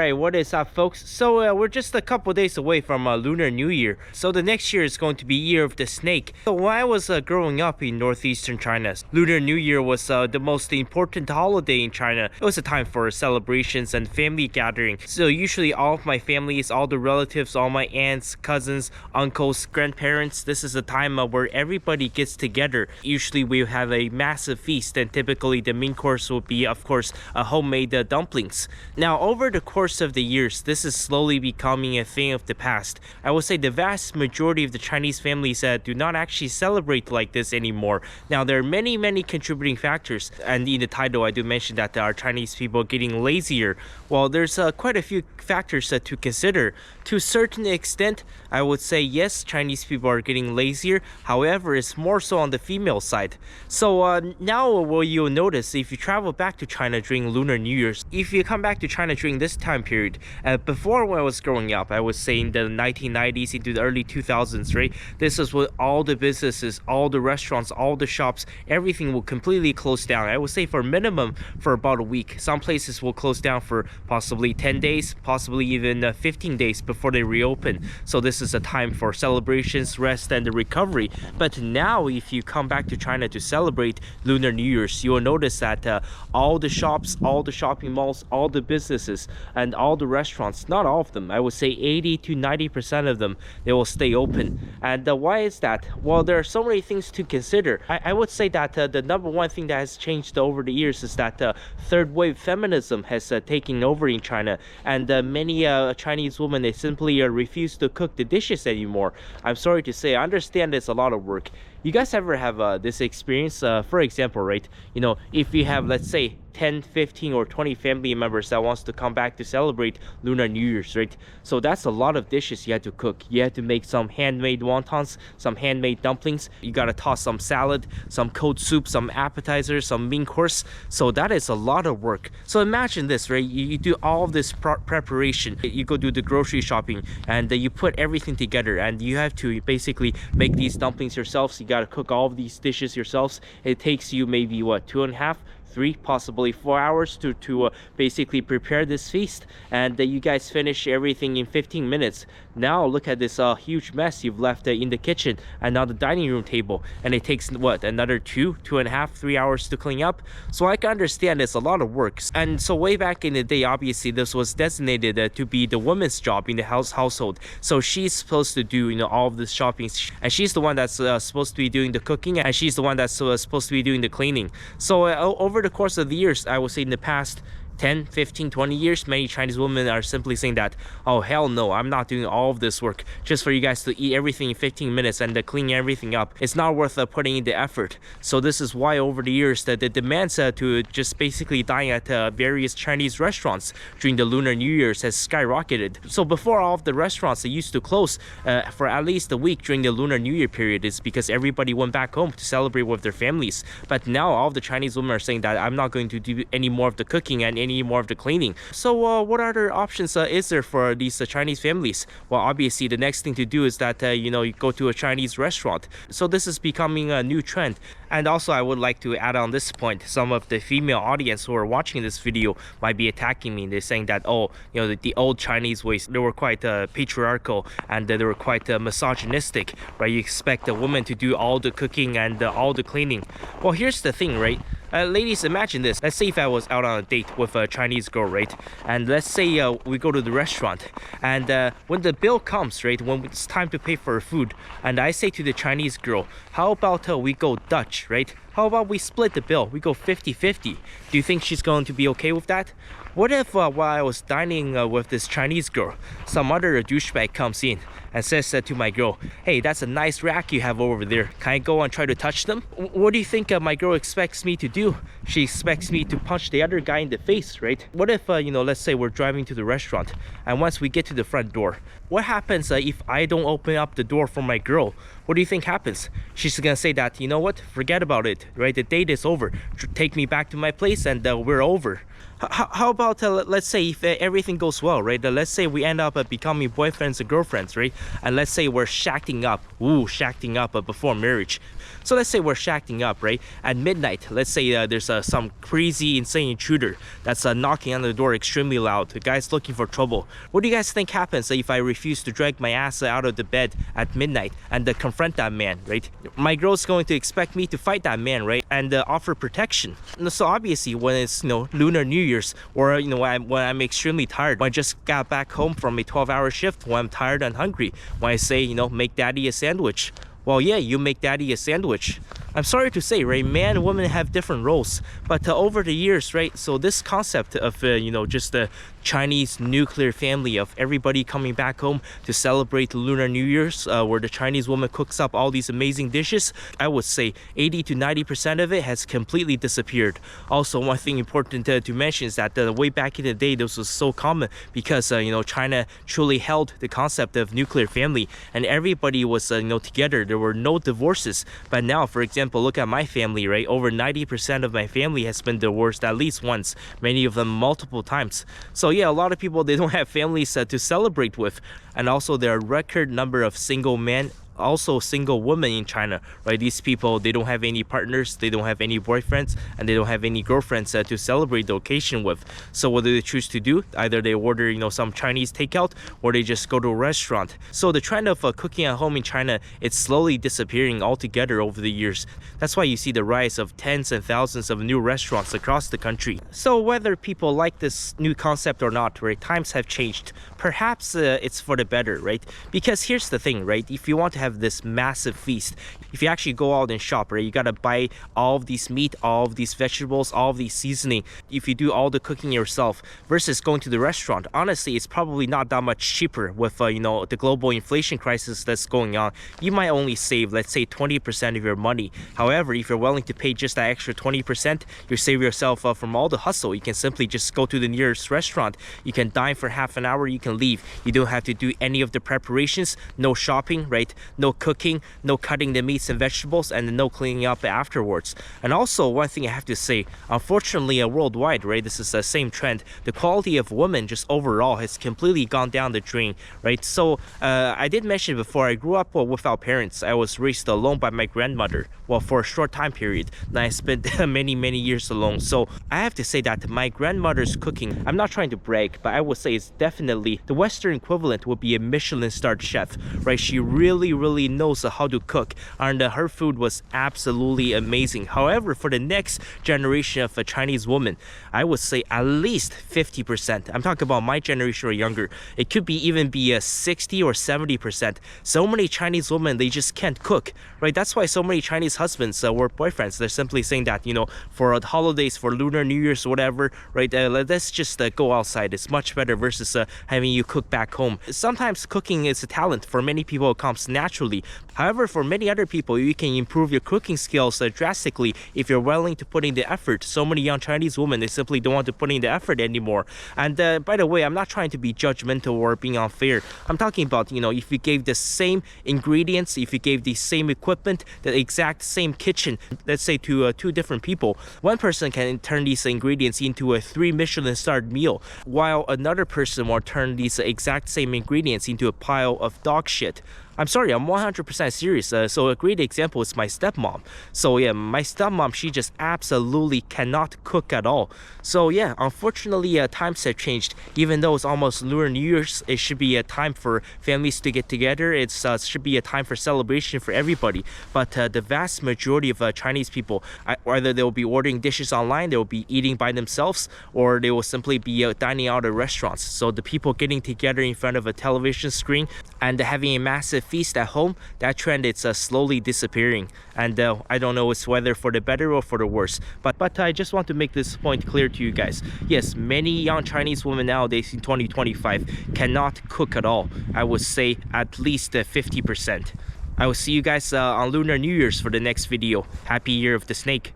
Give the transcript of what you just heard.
Alright, what is up, folks? So we're just a couple days away from Lunar New Year. So the next year is going to be Year of the Snake. So when I was growing up in northeastern China, Lunar New Year was the most important holiday in China. It was a time for celebrations and family gathering. So usually all of my families, all the relatives, all my aunts, cousins, uncles, grandparents, this is a time where everybody gets together. Usually we have a massive feast, and typically the main course will be, of course, homemade dumplings. Now, over the course of the years, this is slowly becoming a thing of the past. I would say the vast majority of the Chinese families do not actually celebrate like this anymore. Now, there are many contributing factors, and in the title I do mention that there are Chinese people getting lazier. Well, there's quite a few factors to consider. To a certain extent, I would say yes, Chinese people are getting lazier. However, it's more so on the female side. So now what you'll notice, if you travel back to China during Lunar New Year's, if you come back to China during this time period, before when I was growing up, I would say in the 1990s into the early 2000s, right? This is when all the businesses, all the restaurants, all the shops, everything will completely close down. I would say for minimum for about a week. Some places will close down for possibly 10 days, possibly even 15 days before they reopen. So this is a time for celebrations, rest, and the recovery. But now if you come back to China to celebrate Lunar New Year's, you will notice that all the shops, all the shopping malls, all the businesses, and all the restaurants, not all of them, I would say 80 to 90% of them, they will stay open. And why is that? Well, there are so many things to consider. I would say that the number one thing that has changed over the years is that third wave feminism has taken over in China, and many Chinese women, they simply refuse to cook the dishes anymore. I'm sorry to say, I understand it's a lot of work. You guys ever have this experience? For example, right, you know, if you have, let's say, 10, 15, or 20 family members that wants to come back to celebrate Lunar New Year's, right? So that's a lot of dishes you have to cook. You have to make some handmade wontons, some handmade dumplings. You gotta toss some salad, some cold soup, some appetizers, some main course. So that is a lot of work. So imagine this, right? You do all of this preparation. You go do the grocery shopping, and you put everything together, and you have to basically make these dumplings yourselves. You gotta cook all of these dishes yourselves. It takes you maybe what, 2.5, 3, possibly 4 hours to basically prepare this feast, and you guys finish everything in 15 minutes. Now look at this huge mess you've left in the kitchen and on the dining room table, and it takes what, another 2.5, 3 hours to clean up. So I can understand it's a lot of work. And so way back in the day, obviously this was designated to be the woman's job in the household. So she's supposed to do, you know, all of this shopping, and she's the one that's supposed to be doing the cooking, and she's the one that's supposed to be doing the cleaning. So over the course of the years, I would say in the past 10, 15, 20 years, many Chinese women are simply saying that, oh hell no, I'm not doing all of this work just for you guys to eat everything in 15 minutes and clean everything up. It's not worth putting in the effort. So this is why over the years that the demands to just basically dine at various Chinese restaurants during the Lunar New Year's has skyrocketed. So before, all of the restaurants, they used to close for at least a week during the Lunar New Year period. It's because everybody went back home to celebrate with their families. But now all of the Chinese women are saying that I'm not going to do any more of the cooking and any more of the cleaning. So what other options is there for these Chinese families? Well, obviously the next thing to do is that you know, you go to a Chinese restaurant. So this is becoming a new trend. And also I would like to add on this point, some of the female audience who are watching this video might be attacking me. They're saying that, oh, you know, the old Chinese ways, they were quite patriarchal, and they were quite misogynistic, right? You expect a woman to do all the cooking and all the cleaning. Well, here's the thing, right? Ladies, imagine this. Let's say if I was out on a date with a Chinese girl, right? And let's say we go to the restaurant, and when the bill comes, right, when it's time to pay for food, and I say to the Chinese girl, how about we go Dutch, right? How about we split the bill? We go 50-50. Do you think she's going to be okay with that? What if while I was dining with this Chinese girl, some other douchebag comes in and says to my girl, hey, that's a nice rack you have over there. Can I go and try to touch them? What do you think my girl expects me to do? She expects me to punch the other guy in the face, right? What if, you know, let's say we're driving to the restaurant, and once we get to the front door, what happens if I don't open up the door for my girl? What do you think happens? She's gonna say that, you know what, forget about it, right? The date is over. Take me back to my place and we're over. How about let's say if everything goes well, right? Let's say we end up becoming boyfriends and girlfriends, right? And let's say we're shacking up, shacking up before marriage. So let's say we're shacking up, right? At midnight, let's say there's some crazy, insane intruder that's knocking on the door extremely loud. The guy's looking for trouble. What do you guys think happens if I refuse to drag my ass out of the bed at midnight and confront that man, right? My girl's going to expect me to fight that man, right? And offer protection. So obviously, when it's Lunar New Year's, or when I'm extremely tired, when I just got back home from a 12-hour shift, when I'm tired and hungry, when I say make daddy a sandwich. Well, yeah, you make daddy a sandwich. I'm sorry to say, right, man and woman have different roles, but over the years, right, so this concept of just the Chinese nuclear family, of everybody coming back home to celebrate the Lunar New Year's, where the Chinese woman cooks up all these amazing dishes, I would say 80 to 90% of it has completely disappeared. Also, one thing important to mention is that way back in the day, this was so common because China truly held the concept of nuclear family, and everybody was together. There were no divorces. But now, for example, look at my family, right? Over 90% of my family has been divorced at least once, many of them multiple times. So yeah, a lot of people, they don't have families to celebrate with. And also there are a record number of single men, also single women in China, right? These people, they don't have any partners, they don't have any boyfriends, and they don't have any girlfriends to celebrate the occasion with. So what do they choose to do? Either they order some Chinese takeout, or they just go to a restaurant. So the trend of cooking at home in China, it's slowly disappearing altogether over the years. That's why you see the rise of tens and thousands of new restaurants across the country. So whether people like this new concept or not, right, times have changed. Perhaps it's for the better, right? Because here's the thing, right? If you want to have this massive feast, if you actually go out and shop, right, you gotta buy all of these meat, all of these vegetables, all of these seasoning. If you do all the cooking yourself versus going to the restaurant, honestly, it's probably not that much cheaper with the global inflation crisis that's going on. You might only save, let's say, 20% of your money. However, if you're willing to pay just that extra 20%, you save yourself from all the hustle. You can simply just go to the nearest restaurant. You can dine for half an hour, you can leave. You don't have to do any of the preparations, no shopping, right? No cooking, no cutting the meats and vegetables, and no cleaning up afterwards. And also, one thing I have to say, unfortunately, worldwide, right, this is the same trend. The quality of women just overall has completely gone down the drain, right? So I did mention before, I grew up without parents. I was raised alone by my grandmother, well, for a short time period. And I spent many years alone. So I have to say that my grandmother's cooking, I'm not trying to brag, but I would say it's definitely the Western equivalent would be a Michelin-starred chef, right? She really knows how to cook, and her food was absolutely amazing. However, for the next generation of a Chinese woman, I would say at least 50%. I'm talking about my generation or younger. It could be even be a 60 or 70%. So many Chinese women, they just can't cook, right? That's why so many Chinese husbands work boyfriends. They're simply saying that, for the holidays, for Lunar New Year's, whatever, right? Let's just go outside. It's much better versus having you cook back home. Sometimes cooking is a talent. For many people, it comes naturally. However, for many other people, you can improve your cooking skills drastically if you're willing to put in the effort. So many young Chinese women, they simply don't want to put in the effort anymore. And by the way, I'm not trying to be judgmental or being unfair. I'm talking about, if you gave the same ingredients, if you gave the same equipment, the exact same kitchen, let's say to two different people, one person can turn these ingredients into a 3 Michelin-starred meal, while another person will turn these exact same ingredients into a pile of dog shit. I'm sorry, I'm 100% serious. So a great example is my stepmom. So yeah, my stepmom, she just absolutely cannot cook at all. So yeah, unfortunately, times have changed. Even though it's almost Lunar New Year's, it should be a time for families to get together. It should be a time for celebration for everybody. But the vast majority of Chinese people, either they will be ordering dishes online, they will be eating by themselves, or they will simply be dining out at restaurants. So the people getting together in front of a television screen and having a massive feast at home, that trend, it's slowly disappearing. And I don't know it's whether for the better or for the worse, but I just want to make this point clear to you guys. Yes, many young Chinese women nowadays in 2025 cannot cook at all. I would say at least 50%. I will see you guys on Lunar New Year's for the next video. Happy Year of the Snake.